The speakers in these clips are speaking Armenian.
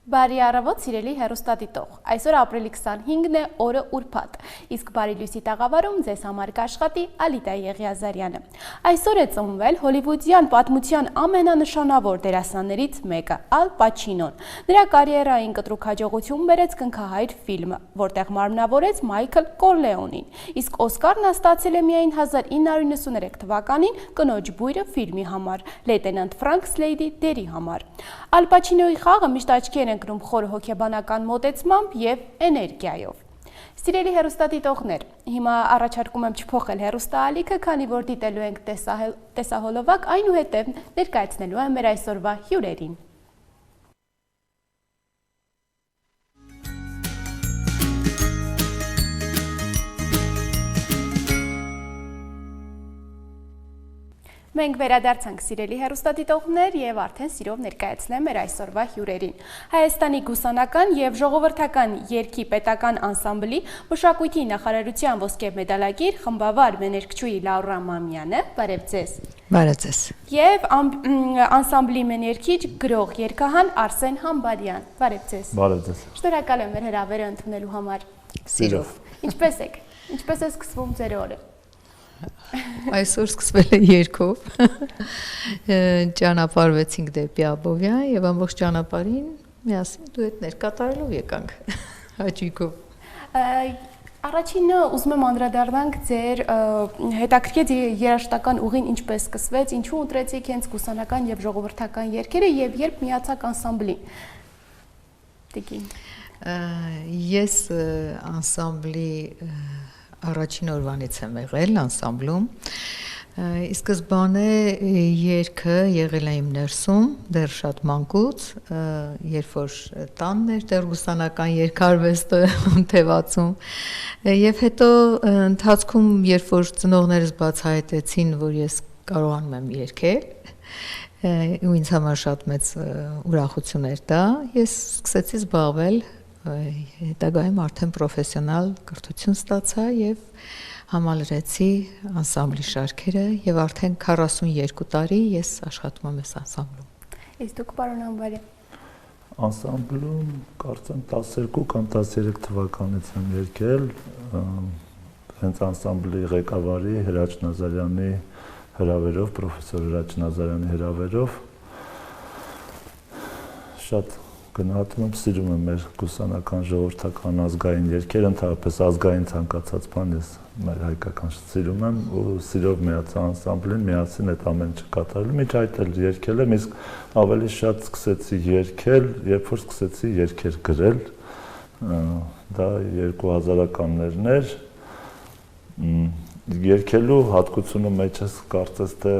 Բարի առավոտ, սիրելի հեռուստադիտող։ Այսօր ապրիլի 25-ն է, օրը ուրբաթ։ Իսկ Բարի լույսի տաղավարում ձեզ համար կաշխատի Ալիդա Եղիազարյանը։ Այսօր է ծնվել հոլիվուդյան պատմության ամենանշանավոր դերասաններից մեկը՝ Ալ Պաչինոն։ Նրա կարիերային կտրուկ հաջողություն բերեց «Կնքահայր» ֆիլմը, որտեղ մարմնավորեց Մայքլ Կորլեոնին։ Իսկ Օսկարն ստացել է միայն 1993 թվականին «Կնոջ բույրը» ֆիլմի համար, լեյտենանտ Ֆրանք Սլեյդի դերի համար։ Ալ Պաչինոյի խաղը միշտ աչքի են ընկնում խորը հոգեբանական մոտեցմամբ եւ էներգիայով։ Սիրելի հեռուստադիտողներ, հիմա առաջարկում եմ չփոխել հեռուստաալիքը, քանի որ դիտելու ենք տեսահոլովակ, այնուհետև ներկայացնելու եմ մեր այսօրվա հյուրերին։ Մենք վերադարձանք սիրելի հեռուստադիտողներ եւ արդեն սիրով ներկայացնեմ մեր այսօրվա հյուրերին։ Հայաստանի գուսանական եւ ժողովրդական երգի պետական անսամբլի մշակույթի նախարարության ոսկե մեդալակիր խմբավար մեներկչուհի Լաուրա Մամյանը, բարև ձեզ։ Բարև ձեզ։ Եվ անսամբլի մեներկիչ գրող երգահան Արսեն Համբարյան, բարև ձեզ։ Բարև ձեզ։ Շնորհակալ եմ մեր հրավերը ընդունելու համար։ Սիրով։ Ինչպե՞ս եք։ Ինչպե՞ս է սկսվում ձեր օրը։ Այսօր սկսվել է երգով, ճանապարհվեցինք դեպի Աբովյան եւ ամբողջ ճանապարհին միասին դուետներ կատարելով եկանք հաճույքով։ Առաջինը ուզում եմ անդրադառնանք ձեր հետաքրքիր երաժշտական ուղին ինչպես սկսվեց, ինչու ընտրեցիք հենց գուսանական եւ ժողովրդական երգերը եւ երբ միացաք անսամբլին։ Տիկին։ Ես անսամբլի առաջին օրվանից եմ եղել անսամբլում, ի սկզբանե երգը եղել է իմ ներսում, դեռ շատ մանկուց, երբ որ տանն էր դեռ գուսանական երգարվեստը թևածում, եւ հետո ընթացքում, երբ որ ծնողներս բացահայտեցին, որ ես կարողանում եմ երգել, ու ինձ համար շատ մեծ ուրախություն էր դա, ես սկսեցի զբաղվել հետագայում արդեն պրոֆեսիոնալ կրթություն ստացա եւ համալրեցի անսամբլի շարքերը եւ արդեն 42 տարի ես աշխատում եմ այս անսամբլում։ Իսկ դուք պարոն Համբարյան։ Անսամբլում կարծեմ 12 կամ 13 թվականից եմ երգել, հենց անսամբլի ղեկավարի Հրաչ Նազարյանի հրավերով, պրոֆեսոր Հրաչ Նազարյանի հրավերով շատ գնահատում եմ, սիրում եմ մեր գուսանական ժողովրդական ազգային երգերը, ընդհանրապես ազգային ցանկացած բան ես մեր հայկական սիրում եմ ու սիրով միացա անսամբլին, միասին այդ ամեն ինչը կատարելու, միջ այդ էլ երգել եմ, իսկ ավելի շատ սկսեցի երգել, երբ որ սկսեցի երգեր գրել, դա 2000-ականներն էր, երգելու հատկությունը մեջս կարծես թե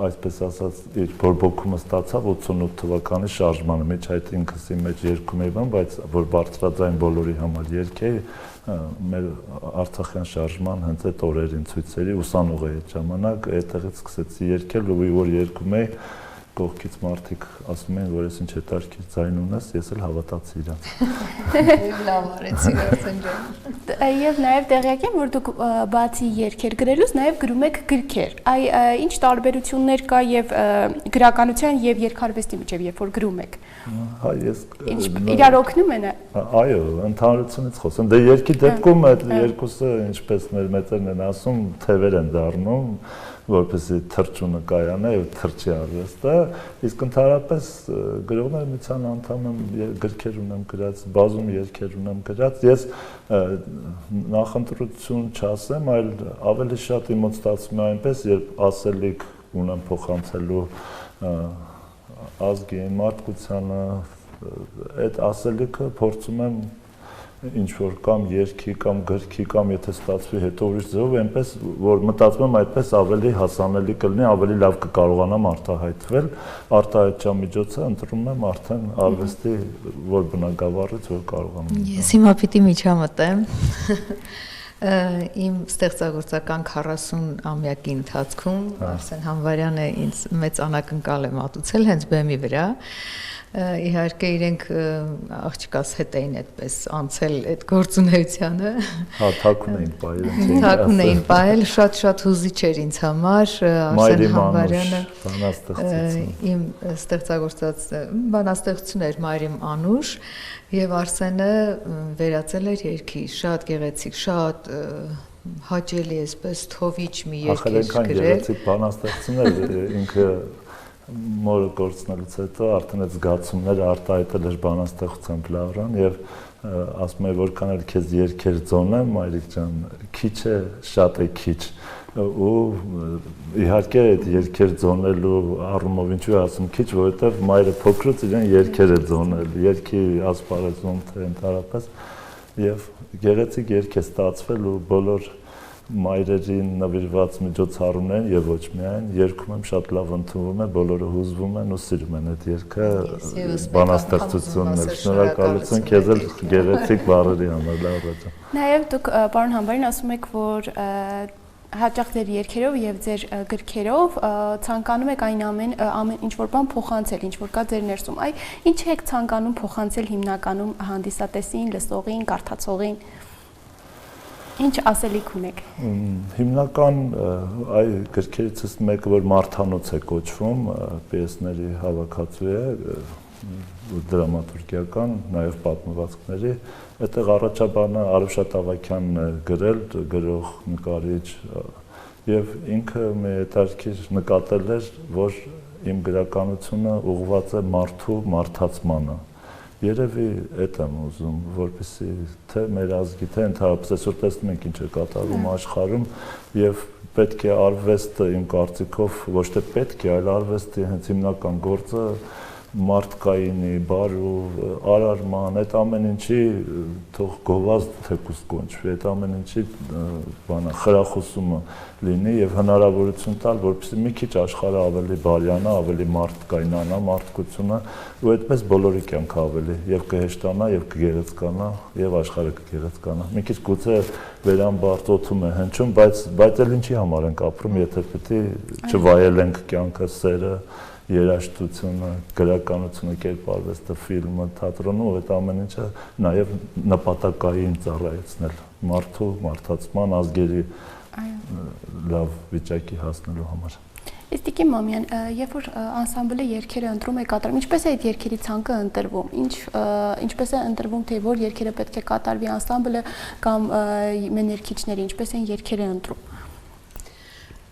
այսպես ասած իր բորբոքումը ստացավ 88 թվականի շարժմանը մեջ այդ ինքս իմ մեջ երգում էի բան, բայց որ բարձրաձայն բոլորի համար երգեի մեր Արցախյան շարժման հենց այդ օրերին ցույցերի ուսանող էի այդ ժամանակ այդտեղից սկսեցի երգել ու որ երգում էի կողքից մարդիկ ասում են, որ ես ինչ հետարքիր ձայն ունես, ես էլ հավատացի իրան։ Լավ արեցիք Արսեն ջան։ Եվ նաև տեղյակ եմ, որ դուք բացի երգեր գրելուց նաև գրում եք գրքեր։ Ինչ տարբերություններ կա եւ գրականության եւ երգարվեստի միջեւ, երբ որ գրում եք։ Հա, ես իրար օգնում են։ Այո, ընդհանրությունից խոսեմ։ Դե երգի դեպքում այդ երկուսը, ինչպես մեր մեծերն են ասում, թևեր են դառնում, որպեսզի թրջունը կայանա եւ թրջի արվեստը, իսկ ընդհանրապես գրողներ միության անդամ եմ, գրքեր ունեմ գրած, բազում երգեր ունեմ գրած, ես նախընտրություն չասեմ, այլ ավելի շատ իմոց ստացվում է այնպես, երբ ասելիք ունեմ փոխանցելու ազգի մարդկությանը, այդ ասելիքը փորձում եմ ինչ որ կամ երգի կամ գրքի կամ եթե ստացվի հետո ուրիշ ձևով այնպես որ մտածում եմ այդպես ավելի հասանելի կլինի, ավելի լավ կկարողանամ արտահայտվել, արտահայտչության միջոցը ընտրում եմ արդեն արվեստի որ բնագավառից որ կարողանամ։ Ես հիմա պիտի միջամտեմ։ Իմ ստեղծագործական 40-ամյակի ընթացքում Արսեն Համբարյանը ինձ մեծ անակնկալ է մատուցել հենց բեմի վրա։ Իհարկե իրենք աղջկաս հետ էին այդպես անցել այդ գործունեությանը։ Հա, թաքուն էին պահել։ Թաքուն էին պահել, շատ հուզիչ էր ինձ համար Արսեն Համբարյանը իմ ստեղծագործած բանաստեղծություն էր Մայրիմ Անուշ եւ Արսենը վերածել էր երգի, շատ գեղեցիկ, շատ հաճելի այսպես թովիչ մի երգ էր գրել։ Գեղեցիկ բանաստեղծություն էր ինքը մորը գործնելուց հետո արդեն այդ զգացումները արտահայտել էր բանաստեղծության լավրան եւ ասում է որքան էլ քեզ երգեր ձոնեմ մայրիկ ջան քիչ է շատ է քիչ ու իհարկե այդ երգեր ձոնելու առումով ինչու ասում քիչ որովհետեւ մայրը փոքրուց իրեն երգեր է ձոնել երգի ասպարեզում թե ընդհանրապես եւ գեղեցիկ երգ է ստացվել ու բոլոր մայրերին նվիրված միջոցառումներ եւ ոչ միայն երգում եմ շատ լավ ընդունվում է բոլորը հուզվում են ու սիրում են այդ երգը բանաստեղծությունն է շնորհակալություն քեզ էլ գեղեցիկ բառերի համար լավ ջան նաեւ դուք պարոն Համբարյան ասում եք որ հաճախ ձեր երգերով եւ ձեր գրքերով ցանկանում եք այն ամեն ինչ որ բան փոխանցել ինչ որ կա ձեր ներսում այ ինչ եք ցանկանում փոխանցել հիմնականում հանդիսատեսին լսողին կարդացողին Ինչ ասելիք ունեք։ Հիմնական այ գրքերից մեկը որ Մարթանոց է կոչվում, պիեսների հավաքածու է, դրամատուրգիական, նաև պատմվածքների, այդտեղ առաջաբանը Արուշատ Ավագյանն է գրել, գրող, նկարիչ, եւ ինքը մի հետաքրքիր նկատել էր, որ իմ գրականությունը ուղղված է մարդու մարդացմանը։ Երևի այդ եմ ուզում, որպեսզի թե մեր ազգի, թե ընդհանրապես այսօր տեսնում ենք ինչ է կատարվում աշխարհում եւ պետք է արվեստը իմ կարծիքով ոչ թե պետք է, այլ արվեստի հենց հիմնական գործը մարդկայինի, բարու, արարման, այդ ամեն ինչի թող գովազդ թեկուզ կոչվի, այդ ամեն ինչի բանա խրախուսումը լինի եւ հնարավորություն տալ, որպեսզի մի քիչ աշխարհը ավելի բարյանա, ավելի մարդկայնանա, մարդկությունը ու այդպես բոլորի կյանքը ավելի եւ կհեշտանա եւ կգերեզկանա եւ աշխարհը կգերեզկանա։ Մի քիչ գուցե վերամբարձոթում է հնչում, բայց էլ ինչի համար ենք ապրում, եթե պետք է չվայելենք կյանքը, սերը երաժշտությունը, գրականությունը, կերպարվեստը, ֆիլմը, թատրոնը, այդ ամեն ինչը նաև նպատակային ծառայեցնել մարդու, մարդացման, ազգերի լավ վիճակի հասնելու համար։ Իսկ Տիկին Մամյան, երբ որ անսամբլը երգերը ընտրում է կատարում, ինչպես է այդ երգերի ցանկը ընտրվում, ինչպես է ընտրվում, թե որ երգերը պետք է կատարվի անսամբլը կամ ներքիչները, ինչպես են երգերը ընտրում։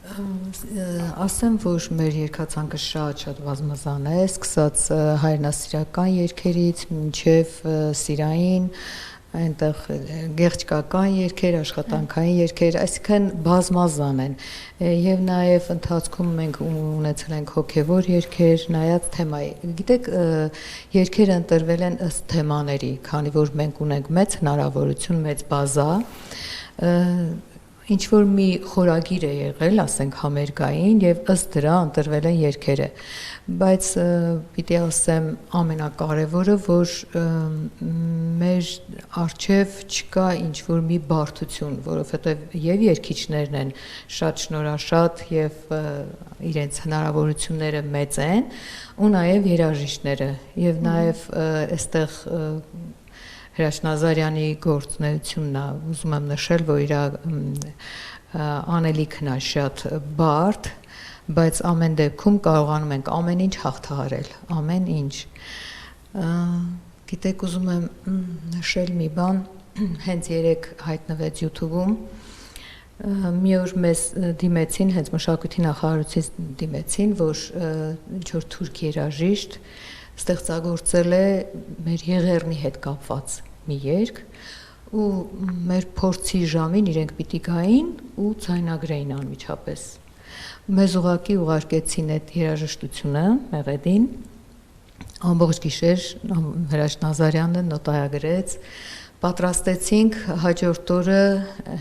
Ասեմ, որ մեր երգացանկը շատ բազմազան է, սկսած հայրենասիրական երգերից մինչև սիրային, այնտեղ գեղեցկական երգեր, աշխատանքային երգեր, այսինքն բազմազան են։ Եվ նաև ընթացքում մենք ունեցել ենք հոգևոր երգեր, նայած թեմայի։ Գիտեք, երգերը ընտրվել են ըստ թեմաների, քանի որ մենք ունենք մեծ հնարավորություն, մեծ բազա, ինչ որ մի խորագիր է եղել, ասենք համերգային եւ ըստ դրա ընտրվել են երգերը, բայց պիտի ասեմ ամենակարևորը, որ մեր արժեվ չկա ինչ որ մի բարդություն, որովհետեւ եւ երգիչներն են շատ շնորհաշատ եւ իրենց հնարավորությունները մեծ են, ու նաեւ երաժիշտները եւ նաեւ այստեղ Հրաշ Նազարյանի գործունեությունն է, ուզում եմ նշել, որ իր անելիքն է շատ բարդ, բայց ամեն դեպքում կարողանում ենք ամեն ինչ հաղթահարել, ամեն ինչ։ Գիտեք, ուզում եմ նշել մի բան, հենց երեք հայտնվեց YouTube-ում, մի օր մեզ դիմեցին, հենց մշակույթի նախարարությունից դիմեցին, որ ինչ-որ թուրք երաժիշտ ստեղծագործել է մեր Եղեռնի հետ կապված մի երգ ու մեր փորձի ժամին իրենք պիտի գային ու ցայնագրեին անմիջապես։ Մեզ ուղղակի ուղարկեցին այդ երաժշտությունը մեղեդին, ամբողջ գիշեր Հրաշ Նազարյանը նոտայագրեց, պատրաստեցինք հաջորդ օրը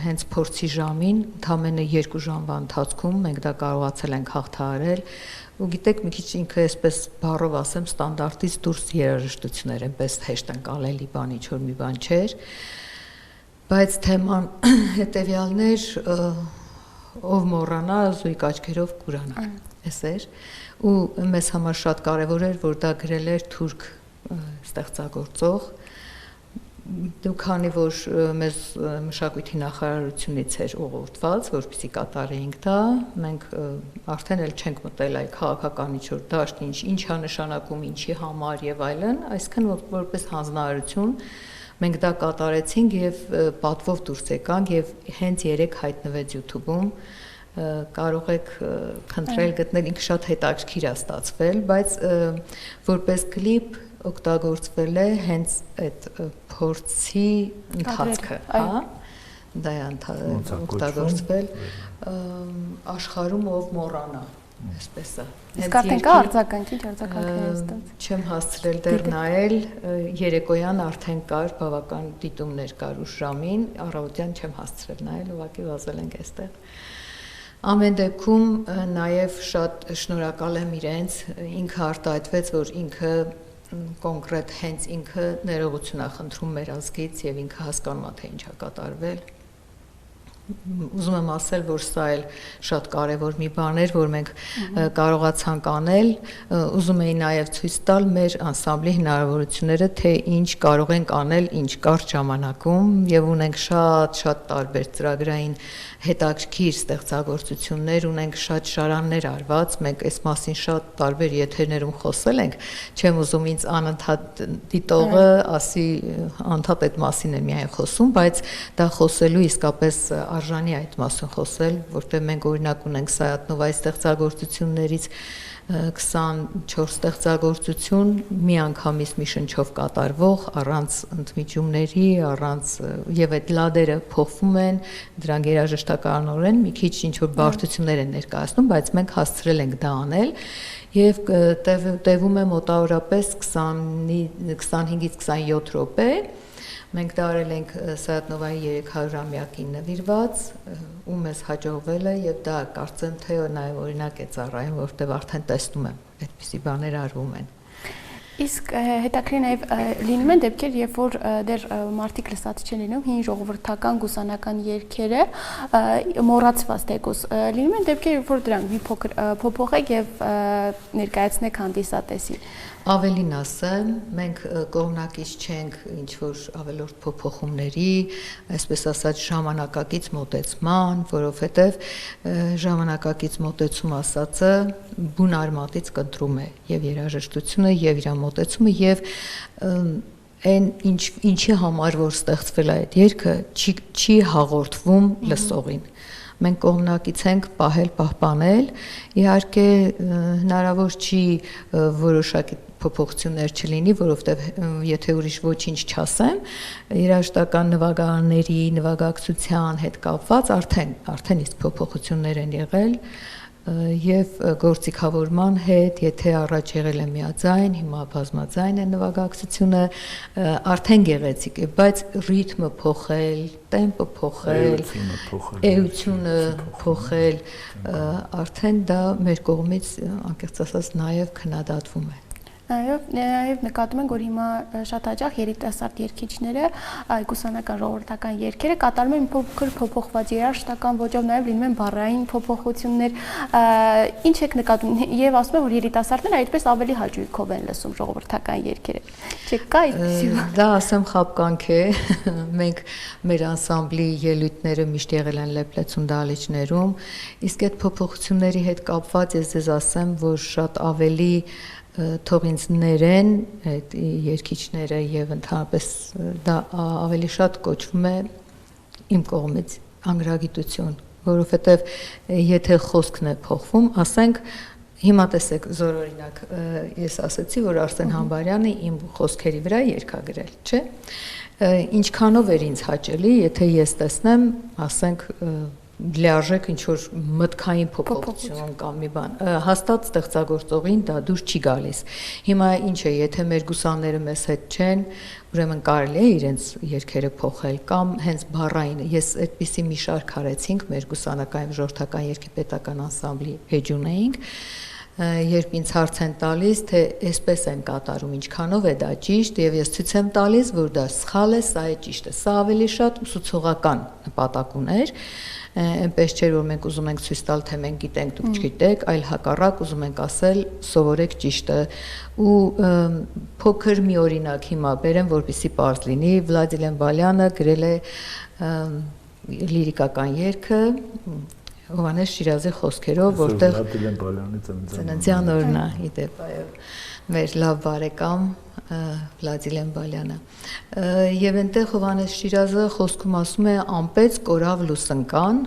հենց փորձի ժամին, ընդամենը 2 ժամվա ընթացքում մենք դա կարողացել ենք հաղթահարել ու գիտեք մի քիչ ինքը այսպես բառով ասեմ ստանդարտից դուրս երաժշտություններ այնպես հեշտ ընկալելի բան ինչ որ մի բան չէր բայց թեման հետեւյալներ ով մոռանա զույգ աչքերով կուրանա էսեր ու մեզ համար շատ կարևոր էր, որ դա գրել էր թուրք ստեղծագործող, քանի որ մեզ մշակույթի նախարարությունից էր ուղղորդված, որպեսզի կատարեինք դա, մենք արդեն էլ չենք մտել այ քաղաքական ինչ-որ դաշտ, ինչ է նշանակում, ինչի համար եւ այլն, այսինքն որպես հանձնարարություն մենք դա կատարեցինք եւ պատվով դուրս եկանք եւ հենց երեք հայտնվեց YouTube-ում, կարող եք քննել գտնել, ինքը շատ հետաքրքիր է ստացվել, բայց որպես կլիպ օգտագործվել է հենց այդ փորձի ընթացքը, հա, դա է օգտագործվել աշխարհում ով մոռանա, այսպես է։ Իսկ արդեն կա արձագանքի, արձագանքները ստաց։ Չեմ հասցրել դեռ նայել, երեկոյան արդեն կար, բավական դիտումներ կար ուշ ժամին, առավոտյան չեմ հասցրել նայել, ուղղակի վազել ենք այստեղ։ Ամեն դեպքում նաև շատ շնորհակալ եմ իրենց, ինքը արտահայտվեց, որ ինքը կոնկրետ հենց ինքը ներողություն է խնդրում մեր ազգից եւ ինքը հասկանում է թե ինչ է կատարվել։ Ուզում եմ ասել, որ սա էլ շատ կարևոր մի բան էր, որ մենք կարողացանք անել, ուզում էի նաև ցույց տալ մեր անսամբլի հնարավորությունները, թե ինչ կարող ենք անել ինչ կարճ ժամանակում եւ ունենք շատ տարբեր ծրագրային հետաքրքիր ստեղծագործություններ, ունենք շատ շարաններ արված, մենք այս մասին շատ տարբեր եթերներում խոսել ենք, չեմ ուզում ինձ անընդհատ դիտողը ասի անդադ այդ մասին է միայն խոսում, բայց դա խոսելու իսկապես արժանի այդ մասին խոսել, որտեղ մենք օրինակ ունենք Սայաթնովայի ստեղծագործություններից 24 ստեղծագործություն միանգամից մի շնչով կատարվող, առանց ընդմիջումների, առանց եւ այդ լադերը փոխվում են, դրանք երաժշտականորեն մի քիչ ինչ որ բարդություններ են ներկայացնում, բայց մենք հասցրել ենք դա անել եւ տևում է մոտավորապես 25-ից 27 րոպե։ Մենք դա արել ենք Սայաթնովայի 300-ամյակին նվիրված, ու մեզ հաջողվել է եւ դա կարծեմ թե նաեւ օրինակ է ծառայում, որտեղ արդեն տեսնում եմ այդպիսի բաներ արվում են։ Իսկ հետաքրքիր նաև լինում են դեպքեր, երբ որ դեռ մարդիկ լսած չեն լինում հին ժողովրդական գուսանական երգերը մոռացված թեկուզ, լինում են դեպքեր, երբ որ դրանք մի փոքր փոփոխեք եւ ներկայացնեք հանդիսատեսին։ Ավելին ասեմ, մենք կողմնակից չենք ինչ-որ ավելորդ փոփոխումների, այսպես ասած ժամանակակից մոտեցման, որովհետև ժամանակակից մոտեցում ասածը բուն արմատից կընտրում է եւ երաժշտությունը եւ իր մոտեցումը եւ այն ինչի համար որ ստեղծվել է այդ երգը չի հաղորդվում լսողին։ Մենք կողմնակից ենք պահել, պահպանել, իհարկե հնարավոր չի որոշակի փոփոխություններ չլինի, որովհետև եթե ուրիշ ոչինչ չասեմ, երաժշտական նվագարանների, նվագակցության հետ կապված արդեն իսկ փոփոխություններ են եղել եւ գործիքավորման հետ, եթե առաջ եղել է միաձայն, հիմա բազմաձայն է նվագակցությունը, արդեն գեղեցիկ է, բայց ռիթմը փոխել, տեմպը փոխել, էությունը փոխել, արդեն դա մեր կողմից անկեղծ ասած նաեւ քննադատվում է։ Նաև նկատում ենք, որ հիմա շատ հաճախ երիտասարդ երգիչները գուսանական ժողովրդական երգերը կատարում են փոքր փոփոխված երաժշտական ոճով, նաև լինում են բառային փոփոխություններ։ Ինչ եք նկատում եւ ասում եմ, որ երիտասարդները այդպես ավելի հաճույքով են լսում ժողովրդական երգերը։ Չկա այդպեսի բան։ Դա ասեմ խապկանք է։ Մենք մեր անսամբլի ելույթները միշտ եղել են Լեփլեցուն դահլիճներում, իսկ այդ փոփոխությունների հետ կապված ես ձեզ ասեմ, որ շատ ավելի թող ինձ ներեն այդ երգիչները եւ ընդհանրապես դա ավելի շատ կոչվում է իմ կողմից անգրագիտություն, որովհետեւ եթե խոսքն է փոխվում, ասենք հիմա տեսեք զորօրինակ ես ասացի, որ Արսեն Համբարյանը իմ խոսքերի վրա երգ է գրել, չէ՞։ Ինչքանով էր ինձ հաճելի, եթե ես տեսնեմ, ասենք լիարժեք ինչ-որ մտքային փոփոխություն կամ մի բան, հաստատ ստեղծագործողին դա դուր չի գալիս։ Հիմա ինչ է, եթե մեր գուսանները մեզ հետ չեն, ուրեմն կարելի է իրենց երգերը փոխել կամ հենց բառային։ Ես այդպիսի մի շարք արեցինք մեր գուսանական ժողովրդական երգի պետական անսամբլի էջուն էինք, երբ ինձ հարց են տալիս, թե այսպես են կատարում, ինչքանով է դա ճիշտ, եւ ես ցույց եմ տալիս, որ դա սխալ է, սա է ճիշտը։ Սա ավելի շատ ուսուցողական նպատակ ուներ, այնպես չէր, որ մենք ուզում ենք ցույց տալ, թե մենք գիտենք, դուք չգիտեք, այլ հակառակ ուզում ենք ասել, սովորեք ճիշտը։ Ու փոքր մի օրինակ հիմա բերեմ, որպեսզի պարզ լինի, Վլադիմիր Բալյանը գրել է լիրիկական երգը Հովհաննես Շիրազի խոսքերով, որտեղ Վլադիմիր Բալյանի ծննդյան օրն է, իդեպ, այո, մեր լավ բարեկամ Վլադիմիր Բալյանը։ Եվ այնտեղ Հովհաննես Շիրազը խոսքում ասում է անպեց կորավ լուսնկան,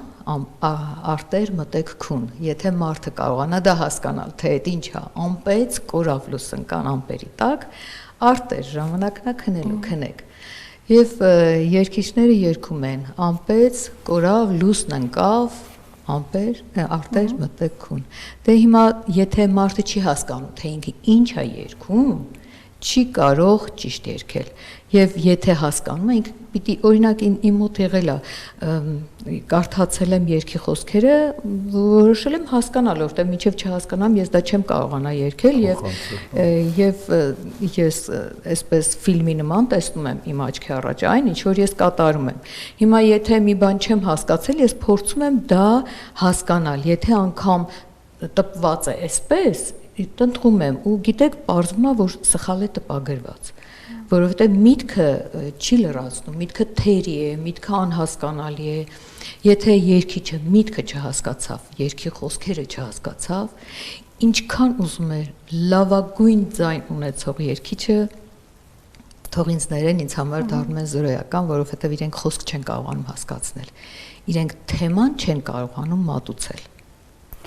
արտեր մտեք քուն։ Եթե մարդը կարողանա դա հասկանալ, թե այդ ինչ է, անպեց կորավ լուսնկան ամպերի տակ, արտեր ժամանակն է քնելու, քնեք։ Եվ երգիչները երգում են անպեց կորավ լուսն ընկավ արտեր մտեք քուն։ Դե հիմա եթե մարդը չի հասկանում, թե ինքը ինչ է երգում, չի կարող ճիշտ երգել։ Եվ եթե հասկանում է, ինքը պիտի օրինակ իմ մոտ եղել է, կարդացել եմ երգի խոսքերը, որոշել եմ հասկանալ, որտեղ մինչև չհասկանամ, ես դա չեմ կարողանա երգել եւ ես այսպես ֆիլմի նման տեսնում եմ իմ աչքի առաջ այն, ինչ որ ես կատարում եմ։ Հիմա եթե մի բան չեմ հասկացել, ես փորձում եմ դա հասկանալ։ Եթե անգամ տպված է այսպես, տնտղում եմ ու գիտեք, պարզվում է, որ սխալ է տպագրված, որովհետև միտքը չի լրացնում, միտքը թերի է, միտքը անհասկանալի է, եթե երգիչը միտքը չհասկացավ, երգի խոսքերը չհասկացավ, ինչքան ուզում է լավագույն ձայն ունեցող երգիչը, թող ինձ ներեն, ինձ համար դառնում են զրոյական, որովհետև իրենք խոսք չեն կարողանում հասկացնել, իրենք թեման չեն կարողանում մատուցել։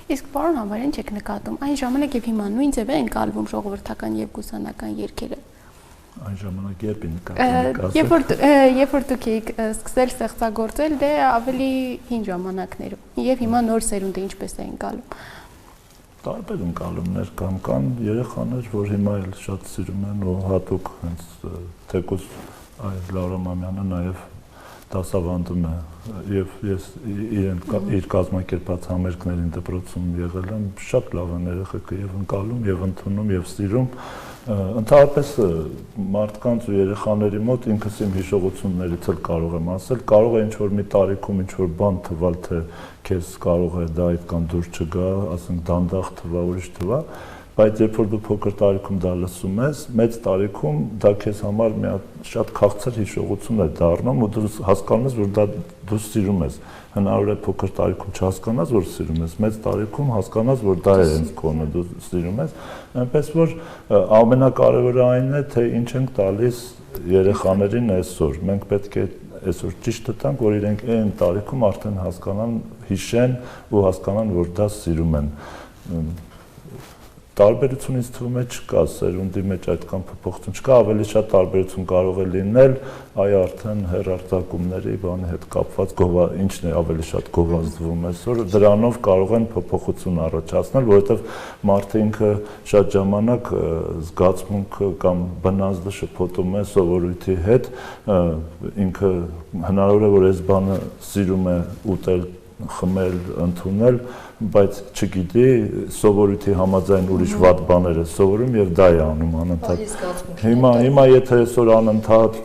Իսկ պարոն Համարյան չեք նկատում, այն ժամանակ եւ հիմա նույն ձև է ընկալվում ժողովրդական եւ գուսանական երգերը։ Այն ժամանակ երբ նկատում։ Երբ որ դուք եք սկսել ստեղծագործել, դե ավելի հին ժամանակներում եւ հիմա նոր սերունդը ինչպես է ընկալում։ Տարբեր ընկալումներ կան երեխաներ, որ հիմա էլ շատ սիրում են ու հատուկ հենց թեկուզ այ Լաուրա Մամյանը նաեւ դասավանդում է եւ ես իր կազմակերպած համերգներին դպրոցում եղել եմ, շատ լավ են երեխեքը եւ ընկալում եւ ընդունում եւ սիրում։ Ընդհանրապես մարդկանց ու երեխաների մոտ ինքս իմ հիշողություններից էլ կարող եմ ասել, կարող է ինչ-որ մի տարիքում ինչ-որ բան թվալ, թե քեզ կարող է դա այդքան դուր չգա, ասենք դանդաղ թվա, ուրիշ թվա, բայց երբ որ դու փոքր տարիքում դա լսում ես, մեծ տարիքում դա քեզ համար մի շատ քաղցր հիշողություն է դառնում ու դու հասկանում ես, որ դա դու սիրում ես։ Հնարավոր է փոքր տարիքում չհասկանաս, որ սիրում ես, մեծ տարիքում հասկանաս, որ դա է հենց քոնը դու սիրում ես, այնպես որ ամենակարևորը այն է, թե ինչ ենք տալիս երեխաներին այսօր։ Մենք պետք է այսօր ճիշտը տանք, որ իրենք այն տարիքում արդեն հասկանան, հիշեն ու հասկանան, որ դա սիրում են։ Տարբերություն ինձ թվում է չկա, սերունդի մեջ այդքան փոփոխություն չկա, ավելի շատ տարբերություն կարող է լինել, այ արդեն հեռարձակումների բանի հետ կապված ինչն է ավելի շատ գովազդվում այսօր, դրանով կարող են փոփոխություն առաջացնել, որովհետև մարդը ինքը շատ ժամանակ զգացմունքը կամ բնազդը շփոթում է սովորույթի հետ, ինքը հնարավոր է, որ այս բանը սիրում է ուտել, խմել, ընդունել, բայց չգիտի սովորույթի համաձայն ուրիշ վատ բաներ է սովորում եւ դա է անում անընդհատ։ Հիմա եթե այսօր անընդհատ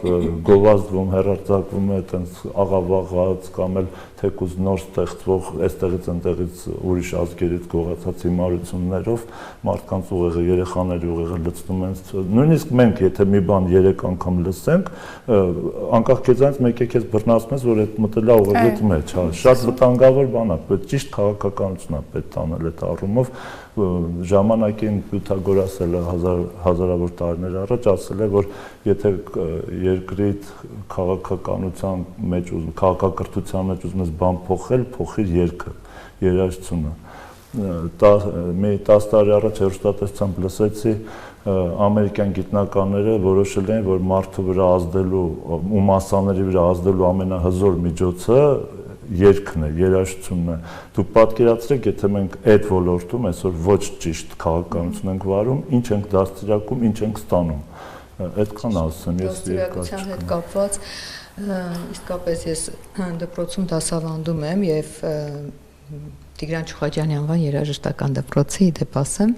գովազդվում, հեռարձակվում է այտենց աղավաղած կամ էլ թեկուզ նոր ստեղծվող այստեղից այնտեղից ուրիշ ազգերից գողացած հիմարություններով մարդկանց ուղեղը, երեխաների ուղեղը լցնում են։ Նույնիսկ մենք եթե մի բան 3 անգամ լսենք, անկախ քեզանից մեկը քեզ բռնացնում է, որ այդ մտելա ուղեղի մեջ, շատ վտանգավոր բան է, բայց ճիշտ քաղաքականություն է պետք անել այդ առումով ժամանակին Պյութագորասը հազարավոր տարիներ առաջ ասել է, որ եթե երկրի քաղաքականության մեջ ուզում, քաղաքակրթության մեջ ուզում ես բան փոխել, փոխիր երգը, երաժշտությունը։ Մի 10 տարի առաջ հեռուստատեսությամբ լսեցի ամերիկյան գիտնականները որոշել են, որ մարդու վրա ազդելու ու մասաների վրա ազդելու ամենահզոր միջոցը երգն է, երաժշտությունն է։ Դուք պատկերացրեք, եթե մենք այդ ոլորտում այսօր ոչ ճիշտ քաղաքականություն ենք վարում, ինչ ենք դաստիարակում, ինչ ենք ստանում։ Այդքան ասեմ, ես դաստիարակության հետ կապված իսկապես ես դպրոցում դասավանդում եմ եւ Տիգրան Չուխաջյանի անվան երաժշտական դպրոցի դեպ ասեմ,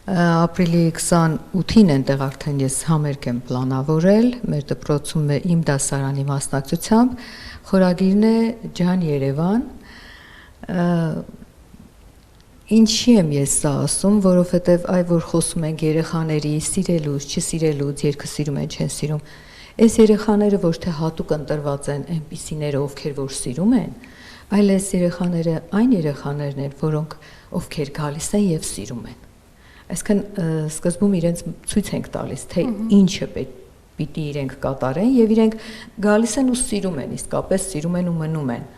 ապրիլի 28-ին այնտեղ արդեն ես համերգ եմ պլանավորել, մեր դպրոցում է իմ դասարանի մասնակցությամբ, խորագիրն է Ջան Երևան, ինչի եմ ես սա ասում, որովհետև այ որ խոսում ենք երեխաների սիրելուց, չսիրելուց, երգը սիրում են, չեն սիրում, այս երեխաները ոչ թե հատուկ ընտրված են այնպիսիները, ովքեր որ սիրում են, այլ այս երեխաները այն երեխաներն են, որոնք ովքեր գալիս են եւ սիրում են։ Այսինքն սկզբում իրենց ցույց ենք տալիս, թե ինչը պիտի իրենք կատարեն եւ իրենք գալիս են ու սիրում են, իսկապես սիրում են ու մնում են։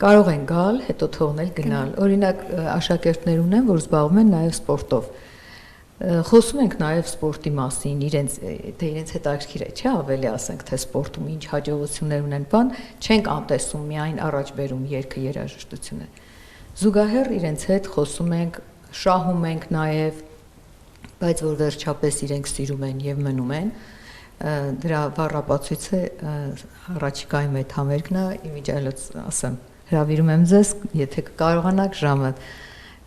Կարող են գալ, հետո թողնել գնալ։ Օրինակ աշակերտներ ունեն, որ զբաղվում են նաեւ սպորտով։ Խոսում ենք նաեւ սպորտի մասին, իրենց հետաքրքիր է, չէ՞, ավելի ասենք, թե սպորտում ինչ հաջողություններ ունեն, բան չենք անտեսում միայն առաջ բերում երգը, երաժշտությունը։ Զուգահեռ իրենց հետ խոսում ենք, շահում ենք նաեւ, բայց որ վերջապես իրենք սիրում են եւ մնում են, դրա բառապացույցը առաջիկայում այդ համերգն է, իմիջիայլոց ասեմ, հրավիրում եմ ձեզ, եթե կարողանաք ժամը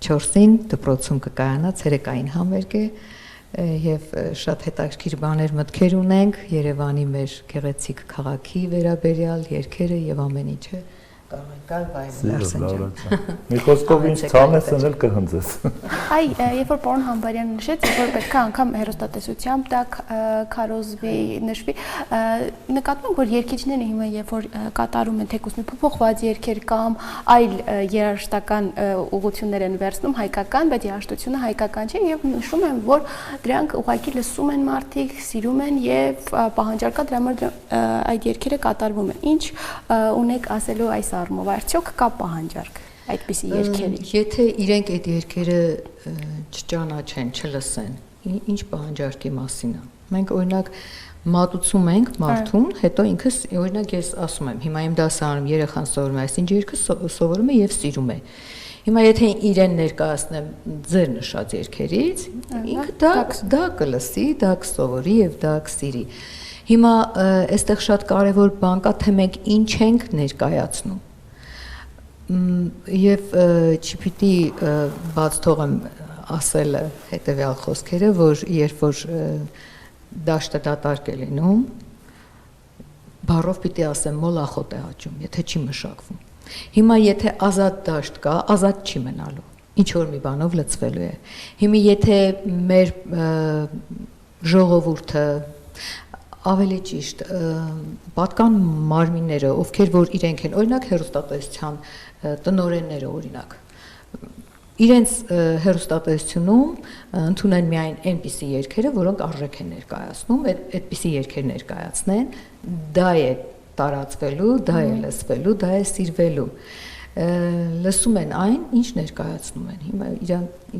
4-ին դպրոցում կկայանա ցերեկային համերգ է եւ շատ հետաքրքիր բաներ մտքեր ունենք Երևանի մեր գեղեցիկ քաղաքի վերաբերյալ երգերը եւ ամեն ինչը կարող մի խոսքով ինչ ցանես էլ կհնձես։ Այ, երբ որ պարոն Համբարյանը նշեց, որ պետք է անգամ հեռուստատեսությամբ դա քարոզվի, նշվի, նկատում ենք, որ երգիչները հիմա երբ որ կատարում են թեկուզ մի փոփոխված երգեր կամ այլ երաժշտական ուղղություններ են վերցնում հայկական, բայց երաժշտությունը հայկական չէ եւ նշում են, որ դրանք ուղղակի լսում են մարդիկ, սիրում են եւ պահանջարկա դրա համար այդ երգերը կատարվում են։ Ինչ ունեք ասելու այս առումով, արդյոք կա պահանջարկ այդպիսի երգերի։ Եթե իրենք այդ երգերը չճանաչեն, չլսեն, ինչ պահանջարկի մասին է։ Մենք օրինակ մատուցում ենք մարդուն, հետո ինքս օրինակ ես ասում եմ, հիմա իմ դասարանում երեխան սովորում է, այսինչ երգը սովորում է եւ սիրում է։ Հիմա եթե իրեն ներկայացնեմ ձեր նշած երգերից, ինքը դա կլսի, դա կսովորի եւ դա կսիրի։ Հիմա այստեղ շատ կարևոր բան կա, թե մենք ինչ ենք ներկայացնում։ Եվ չպիտի բաց թողեմ ասել հետևյալ խոսքերը, որ երբ որ դաշտը դատարկ է լինում, բառով պիտի ասեմ մոլախոտ է աճում, եթե չի մշակվում։ Հիմա եթե ազատ դաշտ կա, ազատ չի մնալու, ինչ որ մի բանով լցվելու է։ Հիմա եթե մեր ժողովուրդը ավելի ճիշտ պատկան մարմինները, ովքեր որ իրենք են, օրինակ հեռուստատեսության տնօրենները, օրինակ, իրենց հեռուստատեսությունում ընդունեն միայն այնպիսի երգերը, որոնք արժեք են ներկայացնում, այդպիսի երգեր ներկայացնեն, դա է տարածվելու, դա է լսվելու, դա է սիրվելու։ Լսում են այն, ինչ ներկայացնում են։ Հիմա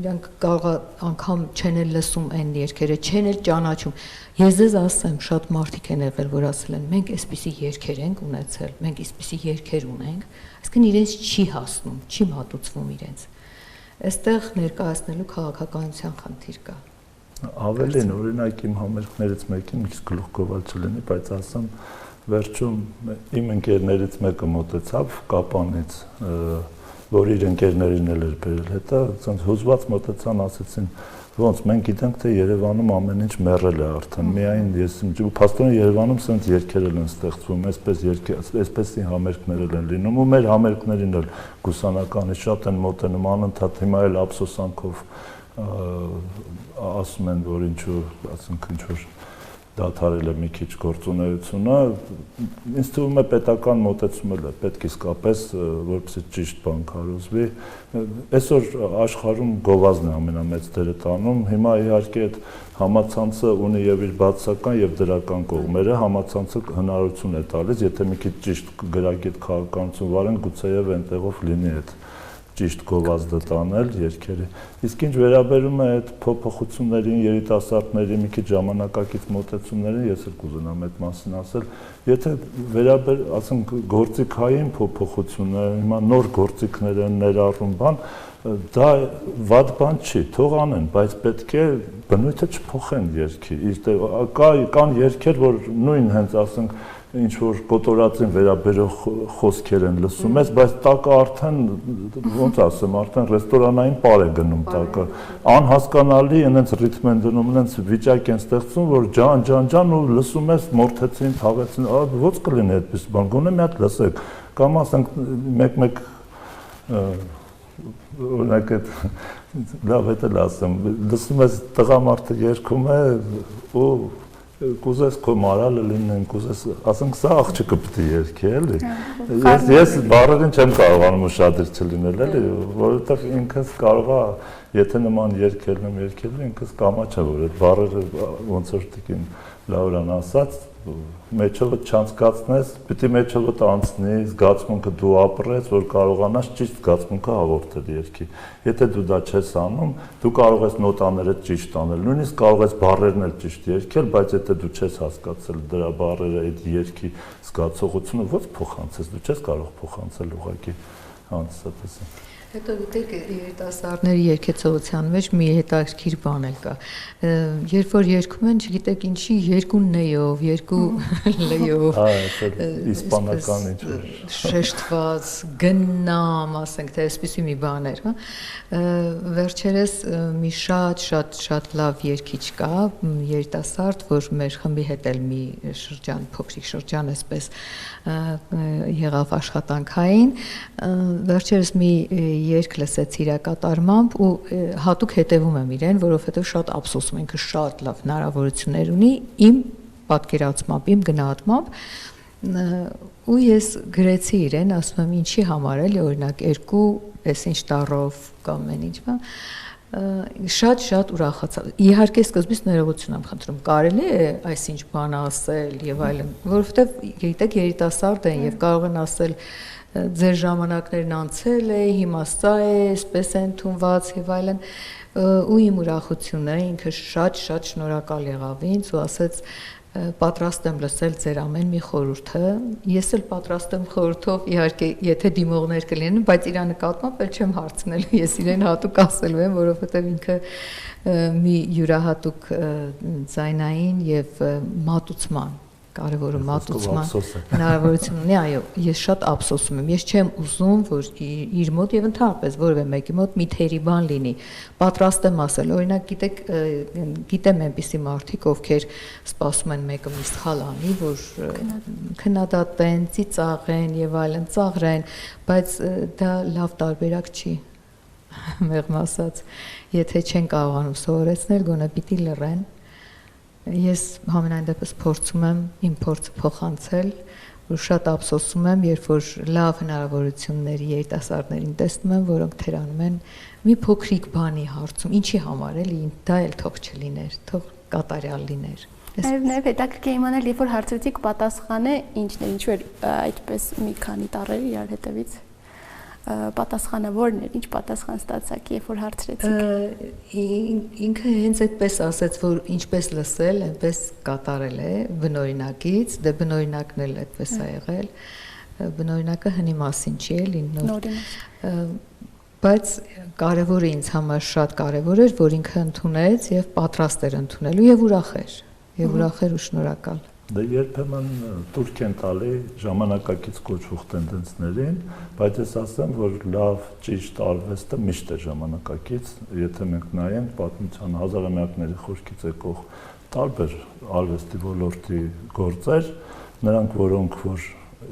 իրանք կարող անգամ չեն էլ լսում այն երգերը, չեն էլ ճանաչում։ Ես ձեզ ասեմ, շատ մարդիկ են եղել, որ ասել են, մենք այսպիսի երգեր ենք ունեցել, մենք այսպիսի երգեր ունենք, այսինքն իրենց չի հասնում, չի մատուցվում իրենց։ Այստեղ ներկայացնելու քաղաքականության խնդիր կա։ Ավելին, օրինակ իմ համերգներից մեկին մի գլուխ գովալ չլինի, բայց ասեմ վերջում իմ ընկերներից մեկը մոտեցավ Կապանից, որ իր ընկերներին էլ էր բերել, հետո ցած հուզված մոտեցան, ասեցին, ոնց մենք գիտենք, թե Երևանում ամեն ինչ մեռել է արդեն, միայն ես փաստորեն Երևանում սենց երգեր են ստեղծվում, այսպեսի համերգներ են լինում, ու մեր համերգներին էլ գուսանականի շատ են մոտենում, անընդհատ հիմա էլ ափսոսանքով ասում են, որ ինչու, ասենք ինչ-որ դադարել է մի քիչ գործունեությունը, ինձ թվում է պետական մոտեցումը է, պետք իսկապես, որպեսզի ճիշտ բան քարոզվի, այսօր աշխարհում գովազդն է ամենամեծ դերը տանում, հիմա իհարկե այդ համացանցը ունի եւ իր բացասական եւ դրական կողմերը, համացանցը հնարավորություն է տալիս, եթե մի քիչ ճիշտ գրագետ քաղաքականություն վարեն, գուցեև այնտեղով լինի այդ ճիշտ գովազդը տանել երգերը։ Իսկ ինչ վերաբերում է այդ փոփոխություններին, երիտասարդների մի քիչ ժամանակակից մոտեցումներին, ես էլ կուզենամ այդ մասին ասել, եթե ասենք գործիքային փոփոխությունը, հիմա նոր գործիքներ են ներառում բան, դա վատ բան չի, թող անեն, բայց պետք է բնույթը չփոխեն երգի։ Կան երգեր, որ նույն հենց ասենք ինչ որ կոտորածին վերաբերող խոսքեր են լսում ես, բայց տակը արդեն ոնց ասեմ, արդեն ռեստորանային պար է գնում տակը։ Անհասկանալի այնց ռիթմ են դնում, այնց վիճակ են ստեղծում, որ ջան ու լսում ես մորթեցին, թաղեցին, ո՞ց կլինի այդպես բան, գոնե մի հատ լսեք, կամ ասենք մեկ օրինակ լավ է ասեմ, լսում ես տղամարդը երգում է ու կուզես քո մարալը լինեն, կուզես, ասենք սա աղջիկը պետք է երգի, էլի։ Ես բառերին չեմ կարողանում ուշադիր չլինել, էլի, որովհետև ինքս կարողա, եթե նման երգելն ինքս կամաչա, որ այդ բառերը ոնց որ տիկին Լաուրան ասաց, մեջովը չանցկացնես, պիտի մեջովը անցնի, զգացմունքը դու ապրես, որ կարողանաս ճիշտ զգացմունքը հաղորդել երգի։ Եթե դու դա չես անում, դու կարող ես նոտաները ճիշտ անել, նույնիսկ կարող ես բառերն էլ ճիշտ երգել, բայց եթե դու չես հասկացել դրա բառերը, այդ երգի զգացողությունը ո՞ց փոխանցես, դու չես կարող փոխանցել ուղղակի հանդիսատես։ Հետո գիտեք երիտասարդների երգեցողության մեջ մի հետաքրքիր բան էլ կա։ Երբ որ երգում են, չգիտեք ինչի, երկու նեյով, երկու լեյով, իսպանական ինչ-որ շեշտված, գնամ, ասենք, թե այսպիսի մի բաներ, հա։ Վերջերս մի շատ լավ երգիչ կա, երիտասարդ, որ մեր խմբի հետ էլ մի շրջան, փոքրիկ շրջան այսպես եղավ աշխատանքային, վերջերս մի երգ լսեց իր կատարմամբ ու հատուկ հետևում եմ իրեն, որովհետև շատ ափսոսում ինքը շատ լավ հնարավորություններ ունի իմ պատկերացմամբ, իմ գնահատմամբ ու ես գրեցի իրեն, ասում եմ ինչի համար էլի օրինակ երկու այսինչ տառով կամ ինչ բան շատ ուրախացա։ Իհարկե սկզբից ներողություն եմ խնդրում, կարելի է այսինչ բան ասել եւ այլն, որովհետեւ գիտեք երիտասարդ են եւ կարող են ասել ձեր ժամանակներն անցել է, հիմա սա է, այսպես է ընդունված եւ այլն ու իմ ուրախությունը ինքը շատ շնորհակալ եղավ ինձ ու ասեց պատրաստ եմ լսել ձեր ամեն մի խորհուրդը, ես էլ պատրաստ եմ խորհրդով իհարկե եթե դիմողներ կլինեն, բայց իր նկատմամբ էլ չեմ հարցնելու, ես իրեն հատուկ ասելու եմ, որովհետեւ ինքը մի յուրահատուկ ձայնային եւ մատուցման կարևորը մատուցման հնարավորություն ունի, այո, ես շատ ափսոսում եմ, ես չեմ ուզում, որ իր մոտ եւ ընդհանրապես որևէ մեկի մոտ մի թերի բան լինի, պատրաստ եմ ասել, օրինակ գիտեք, գիտեմ այնպիսի մարդիկ, ովքեր սպասում են մեկը մի սխալ անի, որ քննադատեն, ծիծաղեն եւ այլն, ծաղրեն, բայց դա լավ տարբերակ չի, մեղմ ասած, եթե չեն կարողանում սովորեցնել, գոնե պիտի լռեն Ես համենայն դեպս փորձում եմ իմ փորձը փոխանցել ու շատ ափսոսում եմ, երբ որ լավ հնարավորությունների երիտասարդներին տեսնում եմ, որոնք թերանում են մի փոքրիկ բանի հարցում, ինչի համար էլի, դա էլ թող չլիներ, թող կատարյալ լիներ։ Նաև հետաքրքիր իմանալ, երբ որ հարցրեցիք պատասխանը ինչն է, ինչու էր այդպես մի քանի տառեր իրար հետևից պատասխանը որն էր, ինչ պատասխան ստացաք, երբ որ հարցրեցիք։ Ինքը հենց այդպես ասաց, որ ինչպես լսել, այնպես կատարել է բնօրինակից, դե բնօրինակն էլ այդպես է եղել։ Բնօրինակը հնի մասին չի էլի նոր։ Բայց կարևորը ինձ համար շատ կարևոր էր, որ ինքը ընդունեց եւ պատրաստ էր ընդունելու եւ ուրախ էր ու շնորհակալ։ Դե երբեմն տուրք են տալի ժամանակակից կոչվող տենդենսներին, բայց ես ասեմ, որ լավ, ճիշտ արվեստը միշտ է ժամանակակից, եթե մենք նայենք պատմության հազարամյակների խորքից եկող տարբեր արվեստի ոլորտի գործեր, նրանք որոնք որ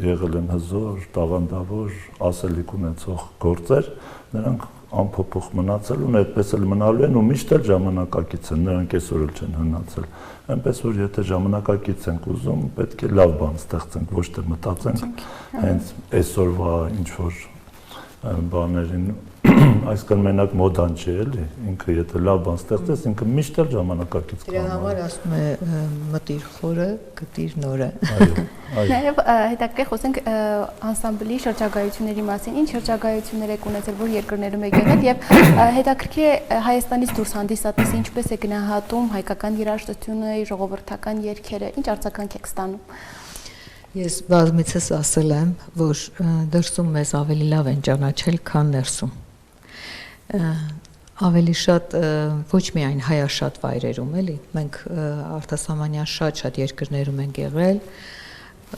եղել են հզոր, տաղանդավոր, ասելիք ունեցող գործեր, նրանք անփոփոխ մնացել ու այդպես էլ մնալու են ու միշտ էլ ժամանակակից են, նրանք այսօր էլ չեն հնացել։ Այնպես որ եթե ժամանակակից ենք ուզում, պետք է լավ բան ստեղծենք, ոչ թե մտածենք հենց այսօրվա ինչ որ բաներին, այսքան մենակ մոդան չի էլի, ինքը եթե լավ բան ստեղծես, ինքը միշտ էլ ժամանակակից կա։ Դրա համար ասում է մտիր խորը, գտիր նորը։ Նաև հետաքրքիր խոսենք անսամբլի շրջագայությունների մասին, ինչ շրջագայություններ եք ունեցել, որ երկրներում եք եղել եւ հետաքրքիր է Հայաստանից դուրս հանդիսատեսը ինչպես է գնահատում հայկական երաժշտությունը, ժողովրդական երգերը, ինչ արձագանք եք ստանում։ Ես բազմիցս ասել եմ, որ դրսում մեզ ավելի լավ են ճանաչել, քան ներսում։ ավելի շատ ոչ միայն հայաշատ վայրերում էլի, մենք արտասահմանյան շատ երկրներում ենք եղել,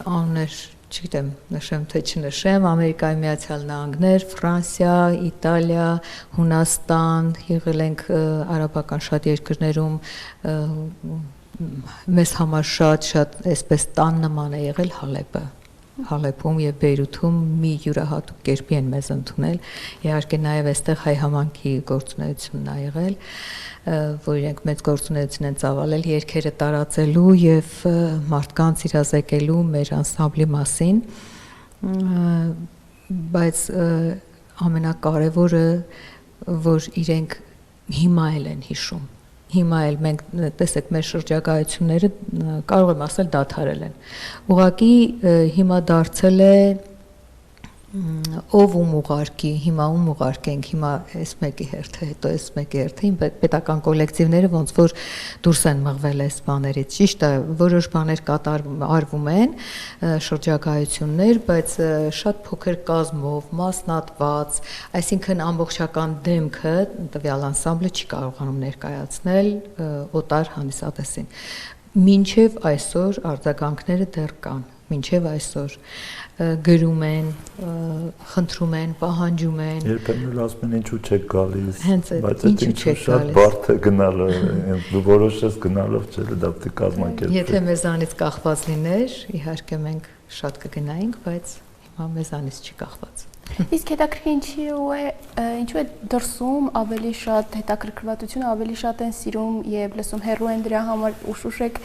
անուններ չգիտեմ, նշեմ թե չնշեմ, Ամերիկայի Միացյալ Նահանգներ, Ֆրանսիա, Իտալիա, Հունաստան, եղել ենք արաբական շատ երկրներում, մեզ համար շատ այսպես տան նման է եղել Հալեպում եւ Բեյրութում մի յուրահատուկ կերպի են մեզ ընդունել։ Իհարկե նաեւ այստեղ հայ համանքի գործունեությունն ա եղել, որ իրենք մեծ գործունեություն են ծավալել երգերը տարածելու եւ մարդկանց իրազեկելու մեր անսամբլի մասին, բայց ամենակարևորը, որ իրենք հիմա էլ են հիշում։ Հիմա էլ մենք տեսեք մեր շրջագայությունները կարող եմ ասել դադարել են։ Ուղղակի հիմա դարձել է ով ում ուղարկի, հիմա ում ուղարկենք, հիմա այս մեկի հերթը, հետո այս մեկի հերթը, պետական կոլեկտիվները ոնց որ դուրս են մղվել այս բաներից։ Ճիշտ է, որոշ բաներ արվում են, շրջագայություններ, բայց շատ փոքր կազմով, մասնատված, այսինքն ամբողջական դեմքը տվյալ անսամբլը չի կարողանում ներկայացնել օտար հանդիսատեսին։ Մինչև այսօր արձագանքները դեռ կան, մինչև այսօր գրում են, խնդրում են, պահանջում են։ Երբեմն ասում են ինչու չեք գալիս, բայց այդ ինչու շատ բարդ է գնալը, դու որոշես գնալով չէ՞ դա պետք է կազմակերպել։ Եթե մեզանից կախված լիներ, իհարկե մենք շատ կգնայինք, բայց հիմա մեզանից չի կախված։ Իսկ հետաքրքիր ինչու է դրսում ավելի շատ հետաքրքրվածություն, ավելի շատ են սիրում եւ լսում հեռու են դրա համար ուշ եք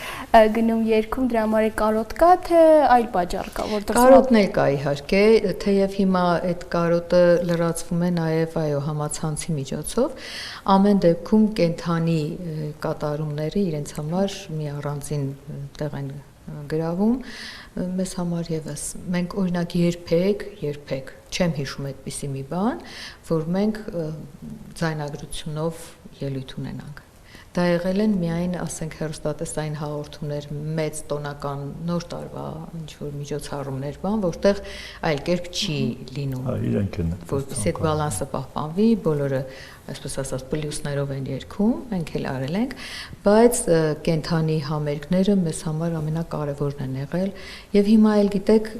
գնում երգում, դրա համար է կարոտ կա, թե այլ պատճառ կա, որ դրսում կարոտն էլ կա իհարկե, թեև հիմա այդ կարոտը լրացվում է նաեւ այո համացանցի միջոցով, ամեն դեպքում կենթանի կատարումները իրենց համար մի առանձին տեղ են գրավում, մեզ համար եւս մենք օրինակ երբեք չեմ հիշում այդպիսի մի բան, որ մենք ձայնագրությունով ելույթ ունենանք։ Դա եղել են միայն, ասենք, հեռուստատեսային հաղորդումներ, մեծ տոնական նոր տարվա ինչ-որ միջոցառումներ բան, որտեղ այլ կերպ չի լինում։ Իրենք են որպեսզի այդ բալանսը պահպանվի, բոլորը, այսպես ասած, պլյուսներով են երգում, մենք էլ արել ենք, բայց կենթանի համերգները մեզ համար ամենակարևորն են եղել, եւ հիմա էլ գիտեք,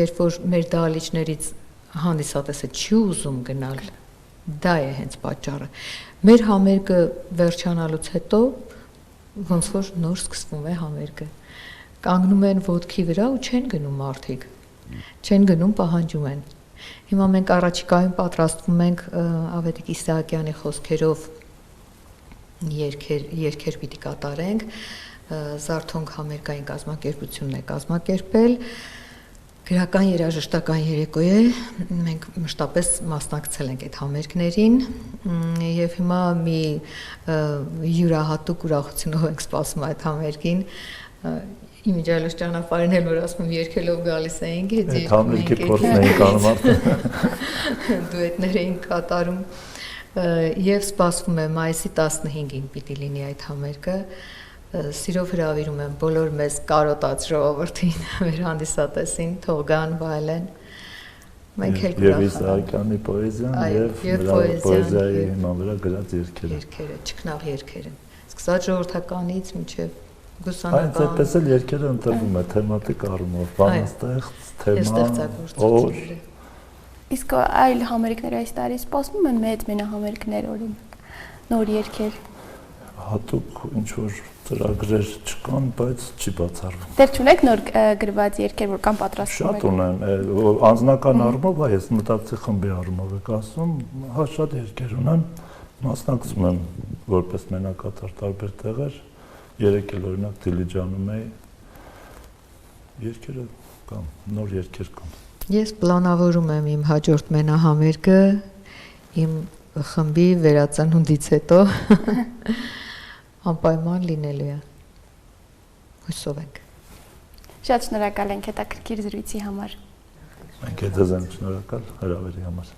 երբ որ մեր դահլիճներից հանդիսատեսը չի ուզում գնալ, դա է հենց պատճառը։ Մեր համերգը վերջանալուց հետո ոնց որ նոր սկսվում է համերգը։ Կանգնում են ոտքի վրա ու չեն գնում մարդիկ։ Չեն գնում, պահանջում են։ Հիմա մենք առաջիկայում պատրաստվում ենք Ավետիք Իսահակյանի խոսքերով երգեր պիտի կատարենք։ Զարթոնք համերգային կազմակերպությունն է կազմակերպել։ Գրական երաժշտական երեկո է, մենք մշտապես մասնակցել ենք այդ համերգներին եւ հիմա մի յուրահատուկ ուրախությունով ենք սպասում այդ համերգին։ Իմիջիայլոց ճանապարհին էլ որ ասում եմ երգելով գալիս էինք, այդ համերգի փորձն էինք անում արդեն։ Դուետներ էինք կատարում եւ սպասվում է մայիսի 15-ին պիտի լինի այդ համերգը։ Սիրով հրավիրում եմ բոլոր մեզ կարոտած ժողովրդին, մեր հանդիսատեսին, թող գան, վայելեն։ Մենք էլ եւ Իսահակյանի պոեզիան եւ պոեզիայի հիման վրա գրած երգերը, ճգնաղ երգերը։ Սկսած ժողովրդականից մինչեւ գուսանական։ Այս այդպես էլ երգերը ընտրվում է թեմատիկ առումով, բանաստեղծ, թեմա, Իսկ այլ համերգներ այս տարի սպասվում են մեծ մենահամերգներ օրինակ, նոր երգեր։ Հատուկ ինչ-որ ծրագրեր չկան, բայց չի բացառվում։ Դեռ չունեք նոր գրված երգեր, որ կան պատրաստվում։ Շատ ունեմ, անձնական առումով, այս մտածի խմբի առումով եք ասում, հա շատ երգեր ունեմ, մասնակցում եմ որպես մենակատար տարբեր տեղեր, երեք էլ օրինակ Դիլիջանում էի, երգերը կան, նոր երգեր կան։ Ես պլանավորում եմ իմ հաջորդ մենահամերգը իմ խմբի վերածնունդից հետո անպայման լինելու է։ Հուսով ենք։ Շատ շնորհակալ ենք հետաքրքիր զրույցի համար։ Մենք ձեզ ենք շնորհակալ հրավերի համար։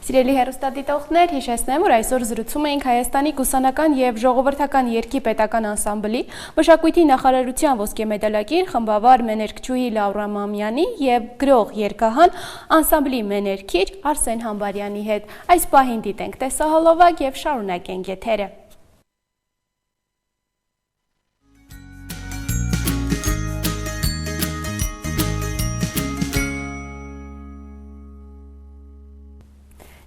Սիրելի հեռուստադիտողներ, հիշեցնեմ, որ այսօր զրուցում էինք Հայաստանի կուսանական եւ ժողովրդական երգի պետական անսամբլի, մշակույթի նախարարության ոսկե մեդալակիր խմբավար մեներկչուհի Լաուրա Մամյանի եւ գրող երգահան անսամբլի մեներքիչ Արսեն Համբարյանի հետ։ Այս պահին դիտենք տեսահոլովակ եւ շարունակենք եթերը։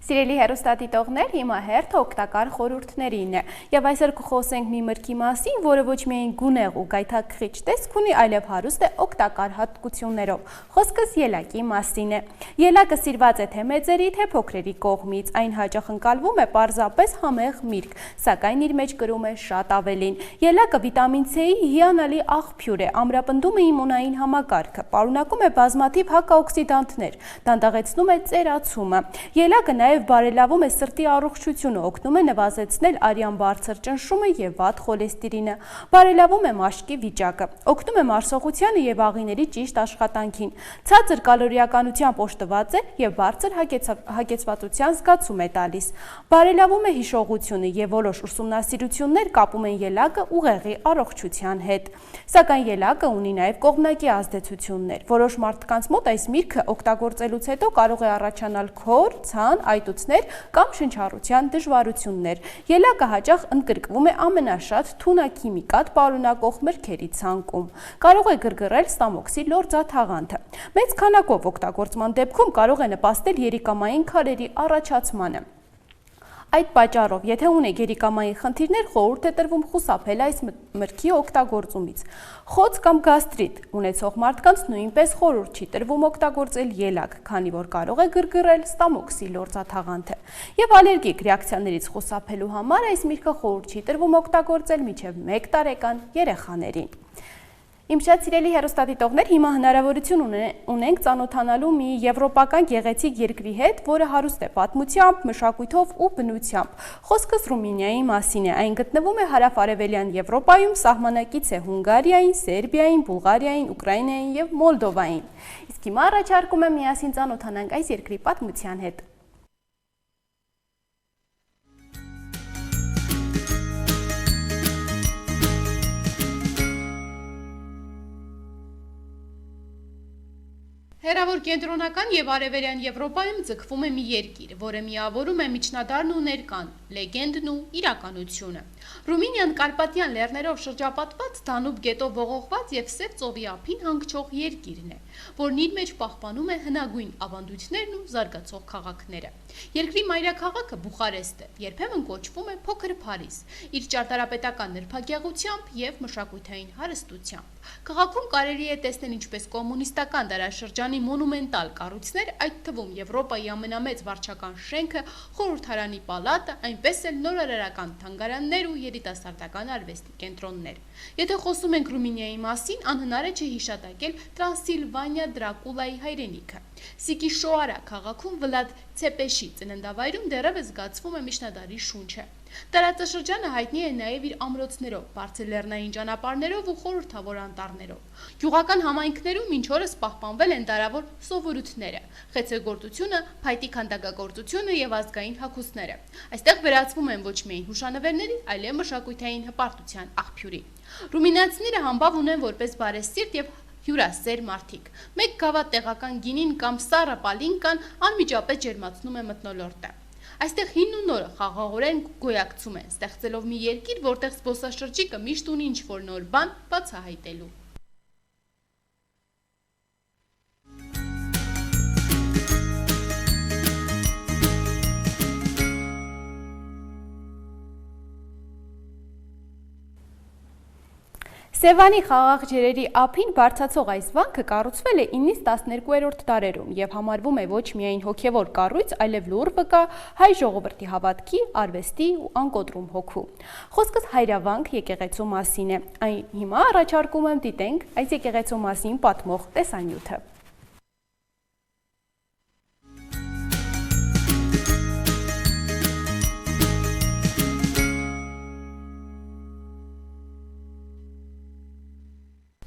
Սիրելի հեռուստադիտողներ, հիմա հերթը օգտակար խորհուրդներին է եւ այսօր կխոսենք մի մրգի մասին, որը ոչ միայն գունեղ ու գայթակղիչ տեսք ունի, այլև հարուստ է օգտակար հատկություններով։ Խոսքս ելակի մասին է։ Ելակը սիրված է թե մեծերի, թե փոքրերի կողմից, այն հաճախ ընկալվում է պարզապես համեղ միրգ, սակայն իր մեջ կրում է շատ ավելին։ Ելակը վիտամին C-ի հիանալի աղբյուր է, ամրապնդում է իմունային համակարգը, պարունակում է բազմաթիվ հակաօքսիդանտներ, դանդաղեցնում է ծերացումը։ Ելակը նաև բարելավում է սրտի առողջությունը, օգնում է նվազեցնել արյան բարձր ճնշումը եւ վատ խոլեստերինը, բարելավում է մաշկի վիճակը, օգնում է մարսողությանը եւ աղիների ճիշտ աշխատանքին, ցածր կալորիականությամբ օժտված է եւ բարձր հագեցվածության զգացում է տալիս, բարելավում է հիշողությունը եւ որոշ ուսումնասիրություններ կապում են ելակը ուղեղի առողջության հետ, սակայն ելակը ունի նաեւ կողմնակի ազդեցություններ, որոշ մարդկանց մոտ այս միրգը օգտագործելուց հետո կարող է առաջանալ քոր, ցան, այտուցներ կամ շնչառության դժվարություններ։ Ելակը հաճախ ընդգրկվում է ամենաշատ թունաքիմիկատ պարունակող մրգերի ցանկում։ Կարող է գրգռել ստամոքսի լորձաթաղանթը։ Մեծ քանակով օգտագործման դեպքում կարող է նպաստել երիկամային քարերի առաջացմանը։ Այդ պատճառով, եթե ունեք երիկամային խնդիրներ, խորհուրդ է տրվում խուսափել այս մրգի օգտագործումից։ Խոց կամ գաստրիտ ունեցող մարդկանց նույնպես խորհուրդ չի տրվում օգտագործել ելակ, քանի որ կարող է գրգռել ստամոքսի լորձաթաղանթը։ Եվ ալերգիկ ռեակցիաներից խուսափելու համար այս միրգը խորհուրդ չի տրվում օգտագործել մինչև 1 տարեկան երեխաներին։ Իմ շատ սիրելի հեռուստադիտողներ, հիմա հնարավորություն ունենք ծանոթանալու մի եվրոպական գեղեցիկ երկրի հետ, որը հարուստ է պատմությամբ, մշակույթով ու բնությամբ։ Խոսքս Ռումինիայի մասին է, այն գտնվում է հարավ-արևելյան Եվրոպայում, սահմանակից է Հունգարիային, Սերբիային, Բուլղարիային, Ուկրաինային եւ Մոլդովային։ Իսկ հիմա առաջարկում եմ միասին ծանոթանանք այս երկրի պատմության հետ։ Հեռավոր կենտրոնական եւ արևելյան Եվրոպայում ձգվում է մի երկիր, որը միավորում է միջնադարն ու ներկան, լեգենդն ու իրականությունը։ Ռումինիան Կարպատյան լեռներով շրջապատված, Դանուբ գետով ողողված եւ Սև ծովի ափին հանգչող երկիրն է, որն իր մեջ պահպանում է հնագույն ավանդույթներն ու զարգացող քաղաքները։ Երկրի մայրաքաղաքը Բուխարեստ է, երբեմն կոչվում է Փոքր Փարիզ, իր ճարտարապետական նրբագեղությամբ եւ մշակութային հարստությամբ։ Քաղաքում կարելի է տեսնել ինչպես կոմունիստական դարաշրջանի մոնումենտալ կառույցներ, այդ թվում Եվրոպայի ամենամեծ վարչական շենքը, խորհրդարանի պալատը, այնպես էլ նորարարական թանգարաններ ու երիտասարդական արվեստի կենտրոններ։ Եթե խոսում ենք Ռումինիայի մասին, անհնար է չհիշատակել Տրանսիլվանիա Դրակուլայի հայրենիքը։ Սիկիշոարա քաղաքում Վլադ Ցեպեշի ծննդավայրում դեռևս զգացվում է միջնադարի շունչը։ Տարածաշրջանը հայտնի է նաև իր ամրոցներով, բարձր լեռնային ճանապարհներով ու խորհրդավոր անտառներով։ Գյուղական համայնքներում մինչ օրս պահպանվել են դարավոր սովորույթները՝ խեցեգործությունը, փայտի քանդակագործությունը եւ ազգային հագուստները։ Այստեղ վերածվում են ոչ միայն հուշանվերների, այլև մշակութային հպարտության աղբյուրի։ Ռումինացիները համբավ ունեն որպես բարեսիրտ եւ հյուրասեր մարդիկ։ Մեկ գավաթ տեղական գինին կամ սառը պալինկան անմիջապես ջերմացնում է մթնոլորտը։ Այստեղ հին ու նորը խաղաղորեն գոյակցում են, ստեղծելով մի երկիր, որտեղ զբոսաշրջիկը միշտ ունի ինչ-որ նոր բան բացահայտելու։ Սևանի խաղաղ ջրերի ափին բարձրացող այս վանքը կառուցվել է 9-ից 12-րդ դարերում եւ համարվում է ոչ միայն հոգեվոր կառույց, այլև լուր վկա հայ ժողովրդի հավատքի, արվեստի ու անկոտրում հոգու։ Խոսքս հայրավանք եկեղեցու մասին է։ Այն հիմա առաջարկում եմ դիտենք այս եկեղեցու մասին պատմող տեսանյութը։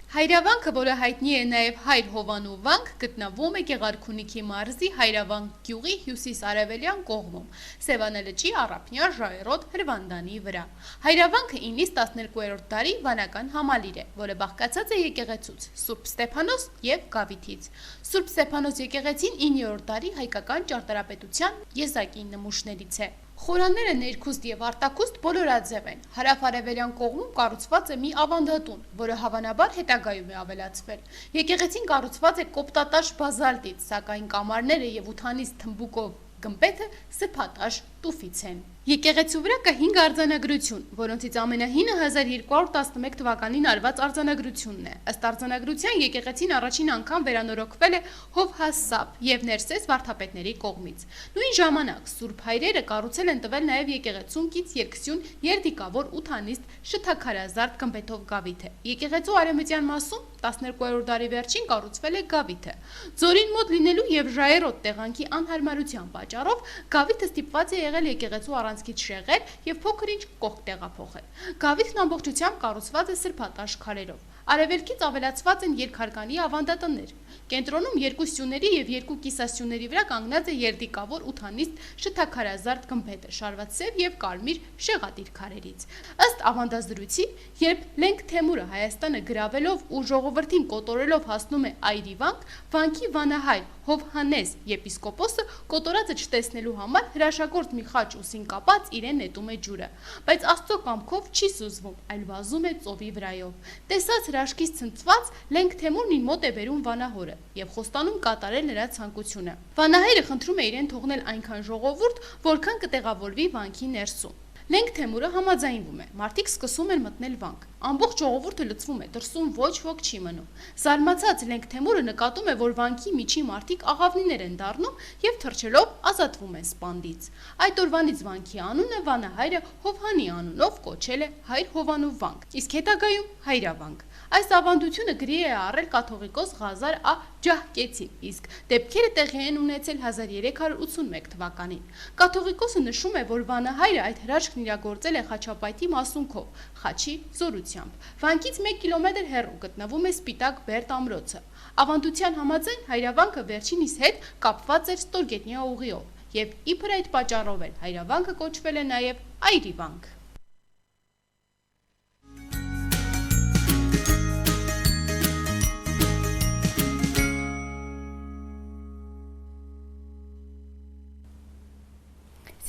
Հայրավանքը, որը հայտնի է նաև Հայր Հովանու վանք, գտնվում է Գեղարքունիքի մարզի Հայրավանք գյուղի հյուսիս-արևելյան կողմում, Սևանա լճի առափնյա ժայռոտ Հրվանդանի վրա։ Հայրավանքը 9-ից 12-րդ դարի վանական համալիր է, որը բաղկացած է եկեղեցուց Սուրբ Ստեփանոս եւ Գավիթից։ Սուրբ Ստեփանոս եկեղեցին 9-րդ դարի հայկական ճարտարապետության եզակի նմուշներից է։ Խորանները ներքուստ եւ արտաքուստ բոլորաձև են։ Հարավ-արևելյան կողմում կառուցված է մի ավանդատուն, որը հավանաբար հետագայում է ավելացվել։ Եկեղեցին կառուցված է կոպտատաշ բազալտից, սակայն կամարները եւ ութանից թմբուկով գմբեթը սփատաշ տուֆից են։ Եկեղեցու վրա կա 5 արձանագրություն, որոնցից ամենահինը 1211 թվականին արված արձանագրությունն է։ Ըստ արձանագրության եկեղեցին առաջին անգամ վերանորոգվել է Հովհասապ եւ Ներսես վարդապետների կողմից։ Նույն ժամանակ Սուրբ Հայրերը կառուցել են տվել նաեւ եկեղեցուն կից երկսյուն երդիկավոր ութանիստ շթաքարազարդ գմբեթով գավիթը։ Եկեղեցու արևմտյան մասում 12-րդ դարի վերջին կառուցվել է գավիթը։ Ձորին մոտ լինելու եւ ժայռոտ տեղանքի անհարմարության պատճառով գավիթը ստիպված է եղել եկեղեցու առանցքից շեղել եւ փոքր-ինչ կողք տեղափոխել։ Գավիթն ամբողջությամբ կառուցված է սրբատաշ քարերով։ Արևելքից ավելացված են երկհարկանի ավանդատներ։ Կենտրոնում երկու սյուների եւ երկու կիսասյուների վրա կանգնած է երդիկավոր ութանիստ շթաքարազարդ գմբեթը, շարված սև եւ կարմիր շեղադիր քարերից։ Ըստ ավանդազրույցի, երբ Լենգ Թեմուրը Հայաստանը գրավելով ու ժողովրդին կոտորելով հասնում է Այրի վանք, վանքի վանահայր Հովհաննես եպիսկոպոսը կոտորածը չտեսնելու համար հրաշագործ մի խաչ ուսին կապած իրեն նետում է ջուրը, բայց Աստծո կամքով չի սուզվում, այլ վազում է ծովի վրայով։ Տեսած հրաշքից ցնցված Լենգ Թեմուրն իր մոտ է բերում վանահորը եւ խոստանում կատարել նրա ցանկությունը։ Վանահայրը խնդրում է իրեն թողնել այնքան ժողովուրդ, որքան կտեղավորվի վանքի ներսում։ Լենգ Թեմուրը համաձայնվում է։ Մարդիկ սկսում են մտնել վանք։ Ամբողջ ժողովուրդը լցվում է, դրսում ոչ ոք չի մնում։ Զարմացած Լենգ Թեմուրը նկատում է, որ վանքի միջի մարդիկ աղավնիներ են դառնում եւ թռչելով ազատվում են սպանդից։ Այդ օրվանից վանքի անունը վանահայրը Հովհանի անունով կոչել է Հայր Հովանու վանք, իսկ հետագայում Հայրավանք։ Այս ավանդությունը գրի է առել կաթողիկոս Ղազար Ա Ջահկեցին, իսկ դեպքերը տեղի են ունեցել 1381 թվականին։ Կաթողիկոսը նշում է, որ վանահայրը այդ հրաշքն իրագործել է Խաչապայթի մասունքով, Խաչի զորությամբ։ Վանքից 1 կիլոմետր հեռու գտնվում է Սպիտակ Բերդ ամրոցը։ Ավանդության համաձայն Հայրավանքը վերջինիս հետ կապված էր Ստորգետնյա ուղիով, եւ իբր այդ պատճառով էլ Հայրավանքը կոչվել է նաեւ Այրի վանք։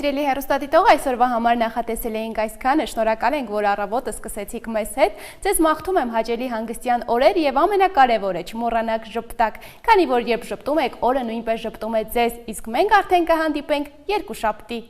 Սիրելի հեռուստադիտող, այսօրվա համար նախատեսել էինք այսքանը, շնորհակալ ենք, որ առավոտը սկսեցիք մեզ հետ։ Ձեզ մաղթում եմ հաճելի հանգստյան օրեր եւ ամենակարևորը չմոռանաք ժպտակ, քանի որ երբ ժպտում եք, օրը նույնպես ժպտում է ձեզ, իսկ մենք արդեն կհանդիպենք երկուշաբթի